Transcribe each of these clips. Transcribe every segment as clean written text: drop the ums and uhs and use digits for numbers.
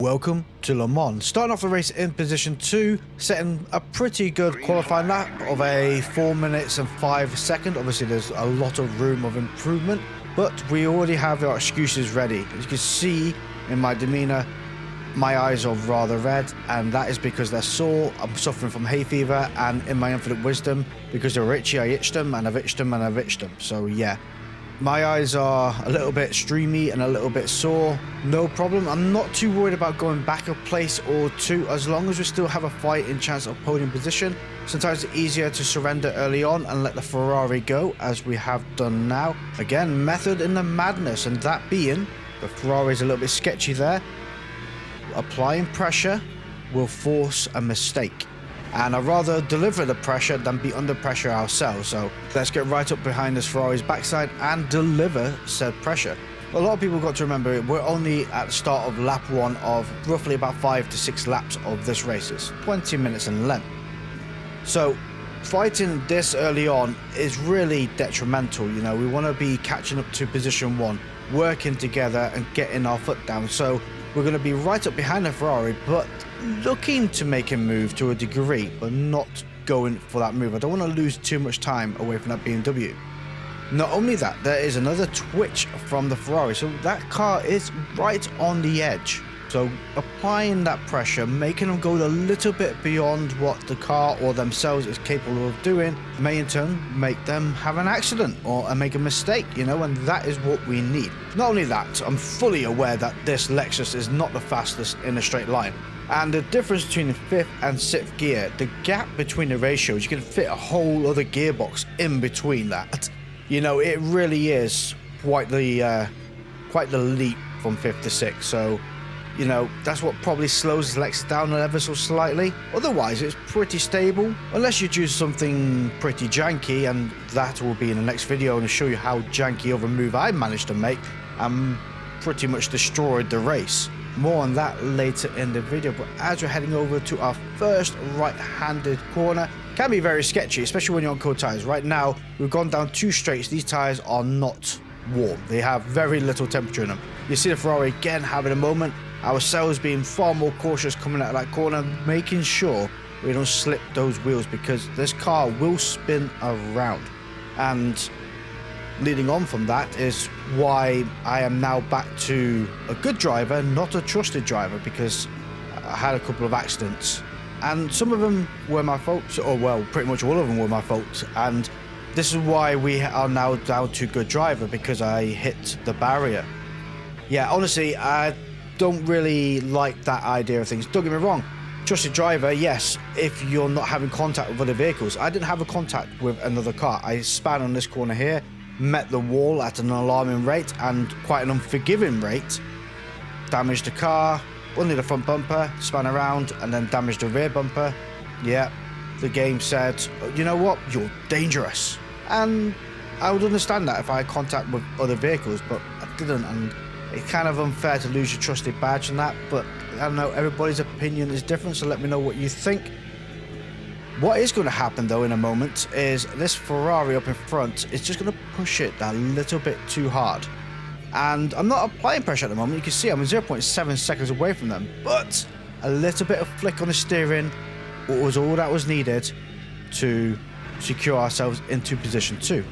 Welcome to Le Mans. Starting off the race in position 2, setting a pretty good qualifying lap of a 4 minutes and 5 seconds. Obviously there's a lot of room of improvement, but we already have our excuses ready. As you can see in my demeanor, my eyes are rather red, and that is because they're sore. I'm suffering from hay fever, and in my infinite wisdom, because they're itchy, I itched them and I've itched them and I've itched them. So yeah, my eyes are a little bit streamy and a little bit sore. No problem. I'm not too worried about going back a place or two as long as we still have a fighting chance of podium position. Sometimes it's easier to surrender early on and let the Ferrari go, as we have done now. Again, method in the madness, and that being the Ferrari's a little bit sketchy there. Applying pressure will force a mistake, and I'd rather deliver the pressure than be under pressure ourselves. So let's get right up behind this Ferrari's backside and deliver said pressure. A lot of people got to remember we're only at the start of lap 1 of roughly about 5 to 6 laps of this race. It's 20 minutes in length. So fighting this early on is really detrimental. You know, we want to be catching up to position 1, working together and getting our foot down. So we're going to be right up behind the Ferrari, but looking to make a move to a degree, but not going for that move. I don't want to lose too much time away from that BMW. Not only that, there is another twitch from the Ferrari, so that car is right on the edge. So applying that pressure, making them go a little bit beyond what the car or themselves is capable of doing, may in turn make them have an accident or make a mistake, you know, and that is what we need. Not only that, I'm fully aware that this Lexus is not the fastest in a straight line. And the difference between the 5th and 6th gear, the gap between the ratios, you can fit a whole other gearbox in between that. You know, it really is quite the leap from 5th to 6th. So, you know, that's what probably slows the Lexus down ever so slightly. Otherwise, it's pretty stable, unless you choose something pretty janky, and that will be in the next video and show you how janky of a move I managed to make and pretty much destroyed the race. More on that later in the video, but as we're heading over to our first right-handed corner, can be very sketchy, especially when you're on cold tires. Right now, we've gone down 2 straights. These tires are not warm. They have very little temperature in them. You see the Ferrari again having a moment. Ourselves being far more cautious coming out of that corner, making sure we don't slip those wheels, because this car will spin around. And leading on from that is why I am now back to a good driver, not a trusted driver, because I had a couple of accidents. And some of them were my fault, or well, pretty much all of them were my fault. And this is why we are now down to good driver, because I hit the barrier. Yeah, honestly, I don't really like that idea of things. Don't get me wrong, trusted driver, yes, if you're not having contact with other vehicles. I didn't have a contact with another car. I span on this corner here, met the wall at an alarming rate and quite an unforgiving rate, damaged the car, only the front bumper, span around and then damaged the rear bumper. Yeah, the game said, you know what, you're dangerous. And I would understand that if I had contact with other vehicles, but I didn't, and it's kind of unfair to lose your trusted badge and that, but I don't know, everybody's opinion is different, so let me know what you think. What is going to happen though in a moment is this Ferrari up in front is just going to push it that little bit too hard. And I'm not applying pressure at the moment. You can see I'm 0.7 seconds away from them, but a little bit of flick on the steering was all that was needed to secure ourselves into position 2.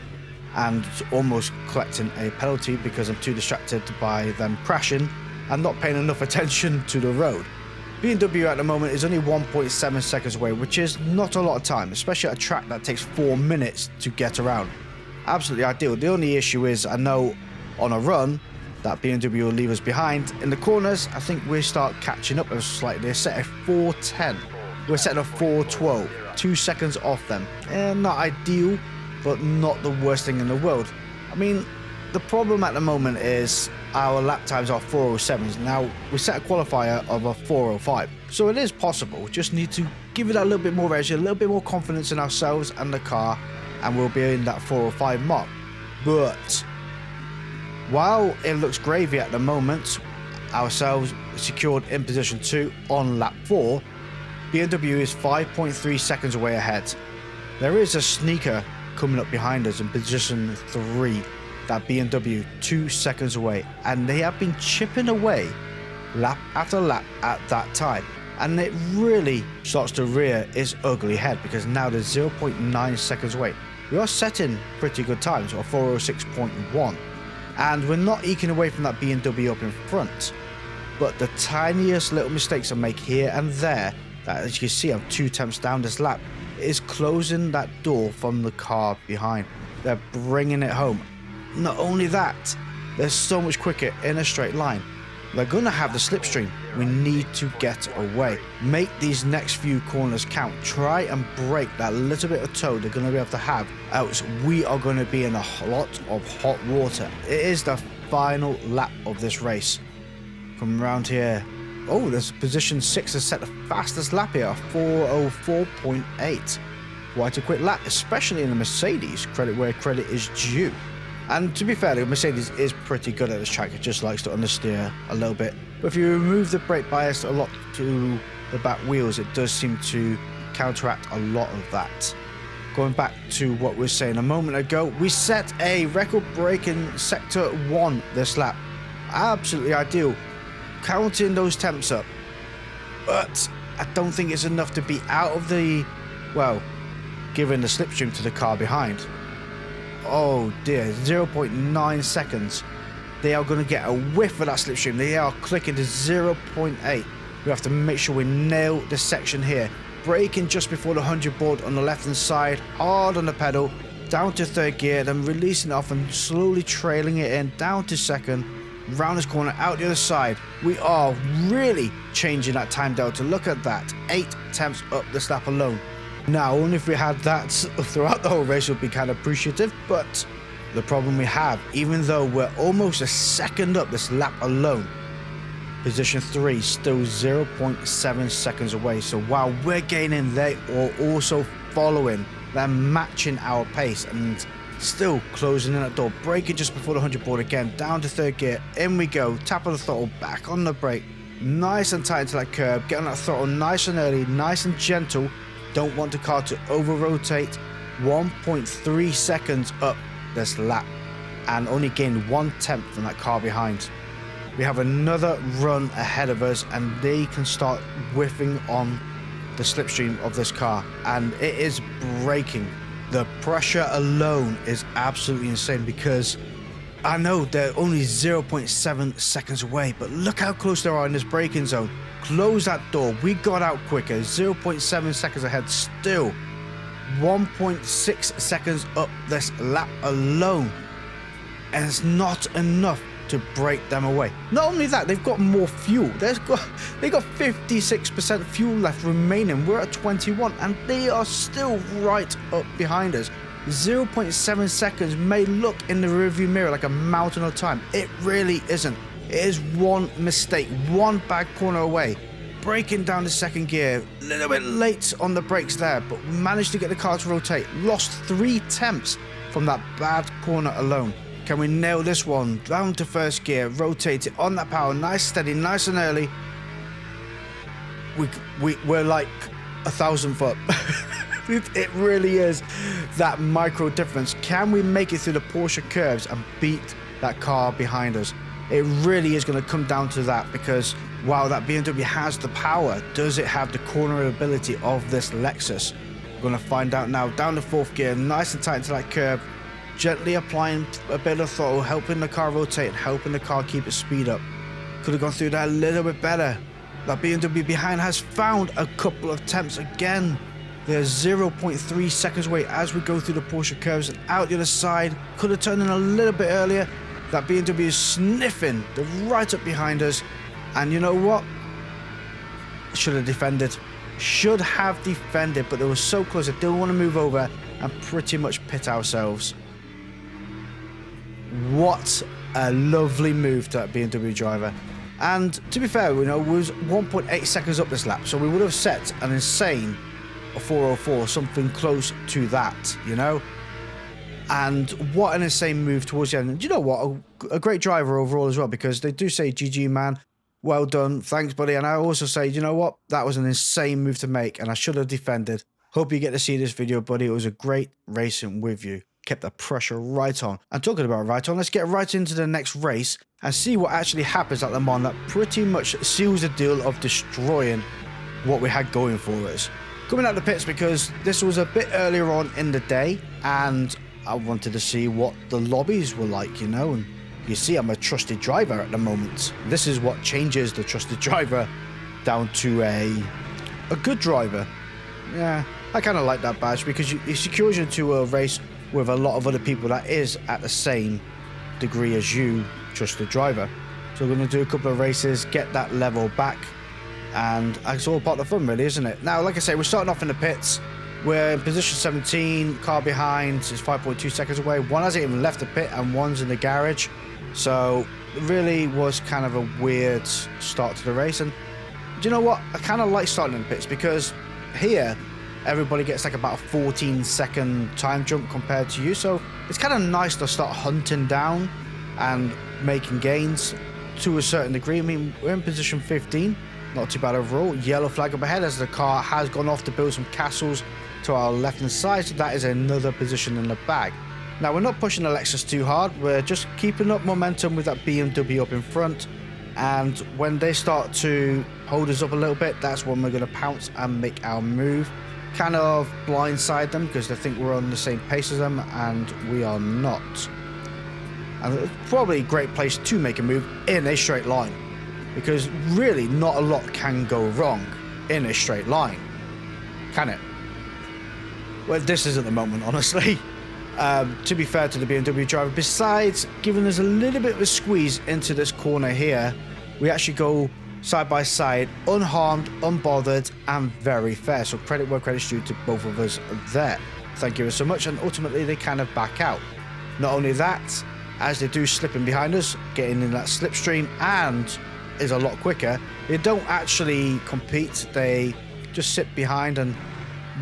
And almost collecting a penalty because I'm too distracted by them crashing and not paying enough attention to the road. BMW at the moment is only 1.7 seconds away, which is not a lot of time, especially at a track that takes 4 minutes to get around. Absolutely ideal. The only issue is I know on a run that BMW will leave us behind. In the corners, I think we start catching up slightly. They're set at 4:10. We're set at 4:12. 2 seconds off them. Not ideal, but not the worst thing in the world. I mean, the problem at the moment is our lap times are 4:07s. Now, we set a qualifier of a 4:05. So it is possible. Just need to give it that little bit more edge, a little bit more confidence in ourselves and the car, and we'll be in that 4:05 mark. But while it looks gravy at the moment, ourselves secured in position 2 on lap 4, BMW is 5.3 seconds away ahead. There is a sneaker coming up behind us in position 3, that BMW 2 seconds away, and they have been chipping away lap after lap at that time. And it really starts to rear its ugly head because now there's 0.9 seconds away. We are setting pretty good times, or 406.1. And we're not eking away from that BMW up in front. But the tiniest little mistakes I make here and there, that as you can see I'm 2 tenths down this lap, is closing that door from the car behind. They're bringing it home. Not only that, they're so much quicker in a straight line. They're going to have the slipstream. We need to get away. Make these next few corners count. Try and break that little bit of toe they're going to be able to have, else we are going to be in a lot of hot water. It is the final lap of this race. Come around here. Oh, there's position 6 has set the fastest lap here, 404.8. Quite a quick lap, especially in the Mercedes. Credit where credit is due. And to be fair, the Mercedes is pretty good at this track. It just likes to understeer a little bit. But if you remove the brake bias a lot to the back wheels, it does seem to counteract a lot of that. Going back to what we were saying a moment ago, we set a record-breaking Sector 1 this lap. Absolutely ideal. Counting those temps up. But I don't think it's enough to be out of the, well, giving the slipstream to the car behind. Oh dear, 0.9 seconds. They are going to get a whiff of that slipstream. They are clicking to 0.8. We have to make sure we nail this section here. Braking just before the 100 board on the left hand side, hard on the pedal, down to 3rd gear, then releasing it off and slowly trailing it in, down to 2nd, round this corner, out the other side. We are really changing that time delta. Look at that, 8 tenths up this lap alone. Now, only if we had that throughout the whole race would be kind of appreciative, but the problem we have, even though we're almost a second up this lap alone, position 3 still 0.7 seconds away. So while we're gaining, they are also following. They're matching our pace and still closing in that door. Braking just before the 100 board again, down to 3rd gear. In we go, tap of the throttle, back on the brake, nice and tight into that curb, get on that throttle nice and early, nice and gentle. Don't want the car to over rotate. 1.3 seconds up this lap and only gained 1 tenth from that car behind. We have another run ahead of us and they can start whiffing on the slipstream of this car, and it is braking. The pressure alone is absolutely insane because I know they're only 0.7 seconds away, but look how close they are in this braking zone. Close that door. We got out quicker. 0.7 seconds ahead still. 1.6 seconds up this lap alone. And it's not enough to break them away. Not only that, they've got more fuel. They got 56% fuel left remaining. We're at 21 and they are still right up behind us. 0.7 seconds may look in the rearview mirror like a mountain of time. It really isn't. It is one mistake, one bad corner away. Braking down the 2nd gear, a little bit late on the brakes there, but we managed to get the car to rotate. Lost 3 tenths from that bad corner alone. Can we nail this one? Down to 1st gear, rotate it on that power, nice, steady, nice and early. We're like 1,000th up. It really is that micro difference. Can we make it through the Porsche curves and beat that car behind us? It really is going to come down to that, because while that BMW has the power, does it have the corner ability of this Lexus? We're going to find out now. Down the 4th gear, nice and tight into that curve, gently applying a bit of throttle, helping the car rotate, helping the car keep its speed up. Could have gone through that a little bit better. That BMW behind has found a couple of temps again. They're 0.3 seconds away as we go through the Porsche curves and out the other side. Could have turned in a little bit earlier. That BMW is sniffing. They're right up behind us. And you know what? Should have defended. Should have defended, but they were so close. I didn't want to move over and pretty much pit ourselves. What a lovely move to that BMW driver. And to be fair, you know, we was 1.8 seconds up this lap, so we would have set an insane 404, something close to that, you know. And what an insane move towards the end. And you know what? A great driver overall as well, because they do say, GG, man. Well done. Thanks, buddy. And I also say, you know what? That was an insane move to make, and I should have defended. Hope you get to see this video, buddy. It was a great racing with you. kept the pressure right on. And talking about right on, let's get right into the next race and see what actually happens at Le Mans that pretty much seals the deal of destroying what we had going for us. Coming out the pits because this was a bit earlier on in the day and I wanted to see what the lobbies were like, you know, and you see I'm a trusted driver at the moment. This is what changes the trusted driver down to a good driver. Yeah, I kind of like that badge because it secures you to a race with a lot of other people that is at the same degree as you, trusted driver. So we're going to do a couple of races, get that level back, and it's all part of the fun really, isn't it? Now, like I say, we're starting off in the pits. We're in position 17, car behind is 5.2 seconds away. One hasn't even left the pit and one's in the garage. So it really was kind of a weird start to the race. And do you know what? I kind of like starting in the pits because here, everybody gets like about a 14-second time jump compared to you. So it's kind of nice to start hunting down and making gains to a certain degree. I mean, we're in position 15. Not too bad overall. Yellow flag up ahead as the car has gone off to build some castles to our left hand side. So that is another position in the bag. Now, we're not pushing the Lexus too hard. We're just keeping up momentum with that BMW up in front. And when they start to hold us up a little bit, that's when we're going to pounce and make our move. Kind of blindside them because they think we're on the same pace as them, and we are not. And it's probably a great place to make a move in a straight line, because really not a lot can go wrong in a straight line, can it? Well, this is at the moment, honestly. To be fair to the BMW driver, besides giving us a little bit of a squeeze into this corner here, we actually go side by side, unharmed, unbothered, and very fair. So credit where credit's due to both of us there. Thank you so much. And ultimately, they kind of back out. Not only that, as they do slipping behind us, getting in that slipstream, and is a lot quicker, they don't actually compete. They just sit behind and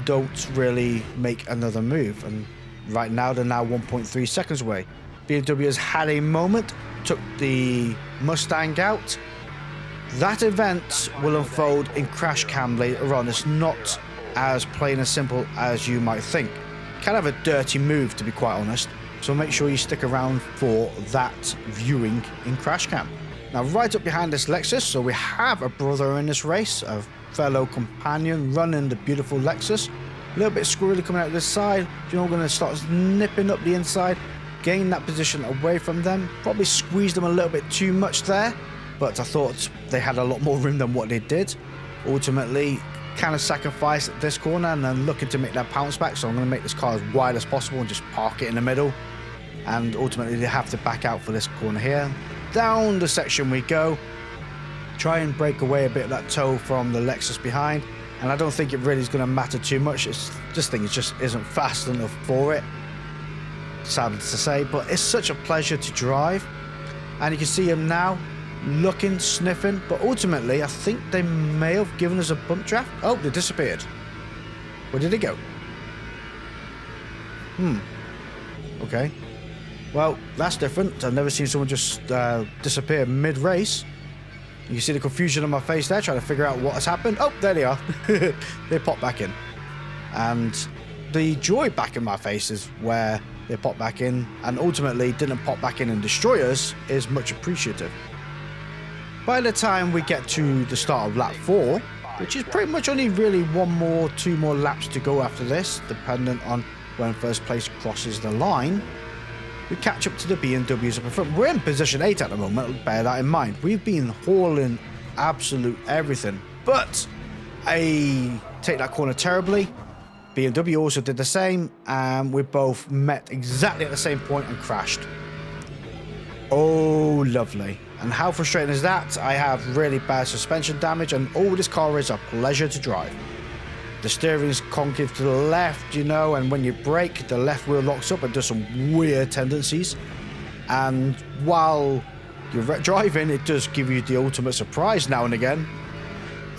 don't really make another move. And right now, they're now 1.3 seconds away. BMW has had a moment, took the Mustang out. That event will unfold in crash cam later on. It's not as plain and simple as you might think. Kind of a dirty move, to be quite honest. So make sure you stick around for that viewing in crash cam. Now, right up behind this Lexus, so we have a brother in this race, a fellow companion running the beautiful Lexus. A little bit squirrely coming out this side. You know, we're going to start nipping up the inside, gain that position away from them. Probably squeeze them a little bit too much there, but I thought they had a lot more room than what they did. Ultimately, kind of sacrifice this corner and then looking to make that pounce back. So I'm going to make this car as wide as possible and just park it in the middle. And ultimately, they have to back out for this corner here. Down the section we go. Try and break away a bit of that toe from the Lexus behind. And I don't think it really is going to matter too much. This thing just isn't fast enough for it. Sadly to say, but it's such a pleasure to drive. And you can see him now looking, sniffing. But ultimately, I think they may have given us a bump draft. Oh, they disappeared. Where did they go? Okay. Well, that's different. I've never seen someone just disappear mid-race. You see the confusion on my face there, trying to figure out what has happened. Oh, there they are. They pop back in. And the joy back in my face is where they pop back in and ultimately didn't pop back in and destroy us is much appreciative. By the time we get to the start of lap 4, which is pretty much only really 2 more laps to go after this, dependent on when first place crosses the line, we catch up to the BMWs up in front. We're in position 8 at the moment, bear that in mind. We've been hauling absolute everything, but I take that corner terribly. BMW also did the same, and we both met exactly at the same point and crashed. Oh, lovely. And how frustrating is that? I have really bad suspension damage, and this car is a pleasure to drive. The steering's concave to the left, you know, and when you brake, the left wheel locks up and does some weird tendencies. And while you're driving, it does give you the ultimate surprise now and again.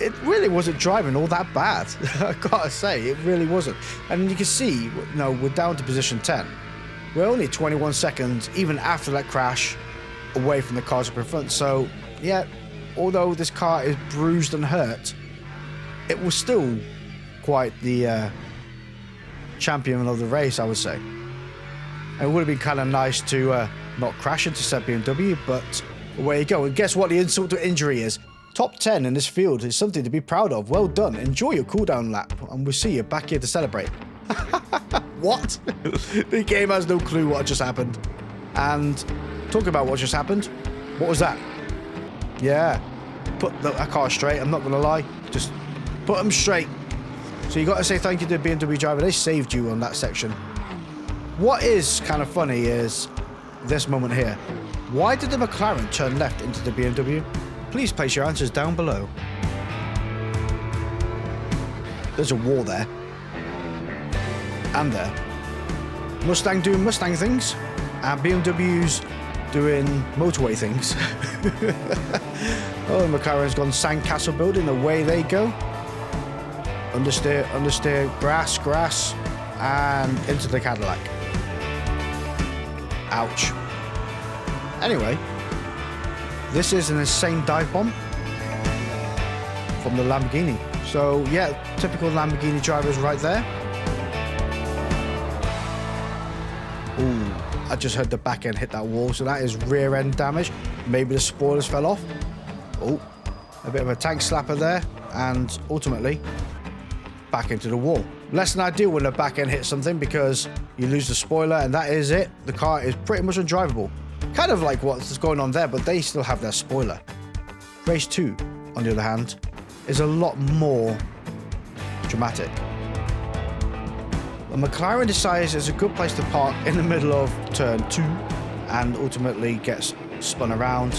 It really wasn't driving all that bad, I gotta say, it really wasn't. And you can see, you know, we're down to position 10. We're only 21 seconds, even after that crash, away from the cars up in front. So, yeah, although this car is bruised and hurt, it was still quite the champion of the race, I would say. It would have been kind of nice to not crash into said BMW, but away you go. And guess what the insult to injury is? Top 10 in this field is something to be proud of. Well done. Enjoy your cooldown lap, and we'll see you back here to celebrate. What? The game has no clue what just happened. And talk about what just happened. What was that? Yeah. Put the car straight. I'm not going to lie. Just put them straight. So you got to say thank you to the BMW driver. They saved you on that section. What is kind of funny is this moment here. Why did the McLaren turn left into the BMW? Please place your answers down below. There's a wall there. And there. Mustang doing Mustang things. And BMW's doing motorway things. Oh, McLaren's gone sandcastle building. Away they go. Understeer, understeer, grass, grass. And into the Cadillac. Ouch. Anyway. This is an insane dive bomb from the Lamborghini. So, yeah, typical Lamborghini drivers right there. Ooh, I just heard the back end hit that wall, so that is rear end damage. Maybe the spoilers fell off. Oh, a bit of a tank slapper there, and ultimately, back into the wall. Less than ideal when the back end hits something because you lose the spoiler, and that is it. The car is pretty much undrivable. Kind of like what's going on there, but they still have their spoiler. Race 2, on the other hand, is a lot more dramatic. The McLaren decides it's a good place to park in the middle of turn 2 and ultimately gets spun around.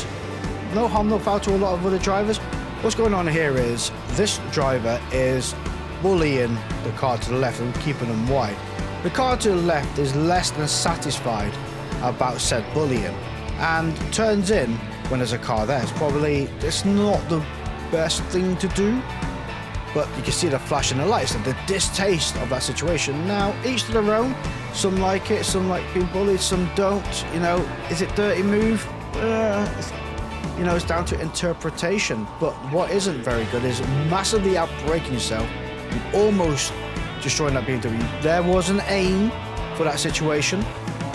No harm, no foul to a lot of other drivers. What's going on here is this driver is bullying the car to the left and keeping them wide. The car to the left is less than satisfied about said bullying and turns in when there's a car there. It's not the best thing to do, but you can see the flash in the lights and the distaste of that situation. Now, each to their own. Some like it, some like being bullied, some don't. You know, is it dirty move? You know, it's down to interpretation. But what isn't very good is massively outbraking yourself and almost destroying that BMW. There was an aim for that situation,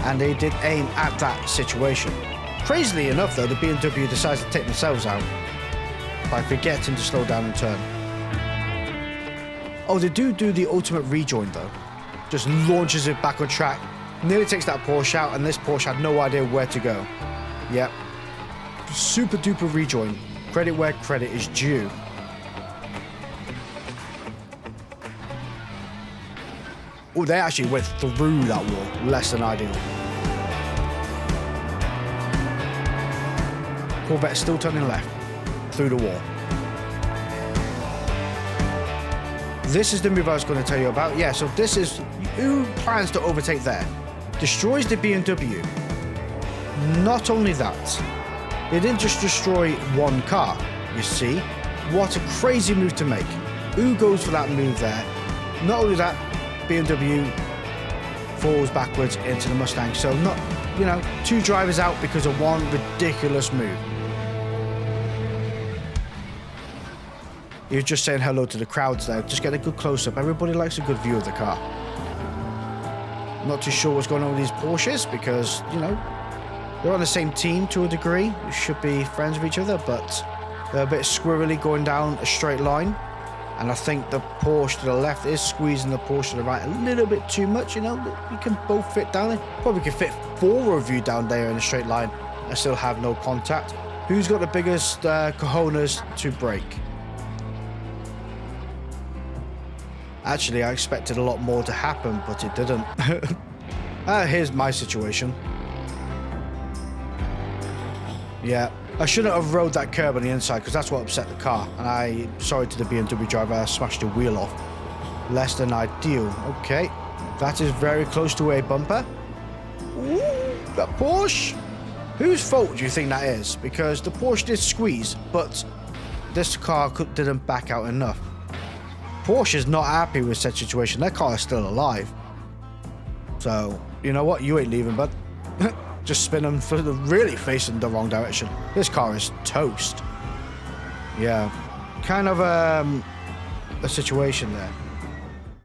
and they did aim at that situation. Crazily enough, though, the BMW decides to take themselves out by forgetting to slow down and turn. Oh, they do the ultimate rejoin, though. Just launches it back on track. Nearly takes that Porsche out, and this Porsche had no idea where to go. Yep. Super duper rejoin. Credit where credit is due. Oh, they actually went through that wall. Less than ideal. Corvette still turning left. Through the wall. This is the move I was going to tell you about. Yeah, so this is who plans to overtake there. Destroys the BMW. Not only that, they didn't just destroy one car. You see, what a crazy move to make. Who goes for that move there? Not only that, BMW falls backwards into the Mustang. So not, you know, two drivers out because of one ridiculous move. He was just saying hello to the crowds there. Just get a good close-up. Everybody likes a good view of the car. Not too sure what's going on with these Porsches because, you know, they're on the same team to a degree. They should be friends with each other, but they're a bit squirrely going down a straight line. And I think the Porsche to the left is squeezing the Porsche to the right a little bit too much, you know. You can both fit down there. Probably could fit four of you down there in a straight line and still have no contact. Who's got the biggest cojones to brake? Actually, I expected a lot more to happen, but it didn't. Here's my situation. Yeah, I shouldn't have rode that curb on the inside because that's what upset the car. And sorry to the BMW driver, I smashed the wheel off. Less than ideal. Okay, that is very close to a bumper. Ooh, that Porsche. Whose fault do you think that is? Because the Porsche did squeeze, but this car didn't back out enough. Porsche is not happy with said situation. Their car is still alive. So, you know what? You ain't leaving, bud. Just spin them for really facing the wrong direction. This car is toast. Yeah. Kind of a situation there.